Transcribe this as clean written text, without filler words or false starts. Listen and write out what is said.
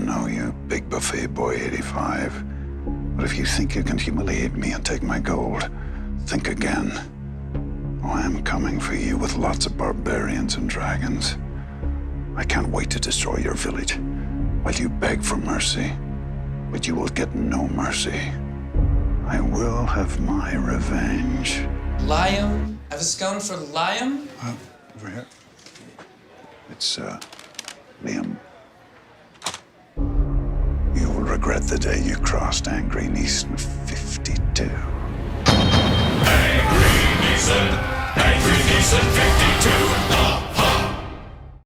know you, Big Buffet Boy 85. But if you think you can humiliate me and take my gold, think again. Oh, I'm coming for you with lots of barbarians and dragons. I can't wait to destroy your village while you beg for mercy. But you will get no mercy. I will have my revenge. Liam? I was going for Liam? Over here. It's, Liam. You will regret the day you crossed Angry Neeson 52. Angry Neeson 52.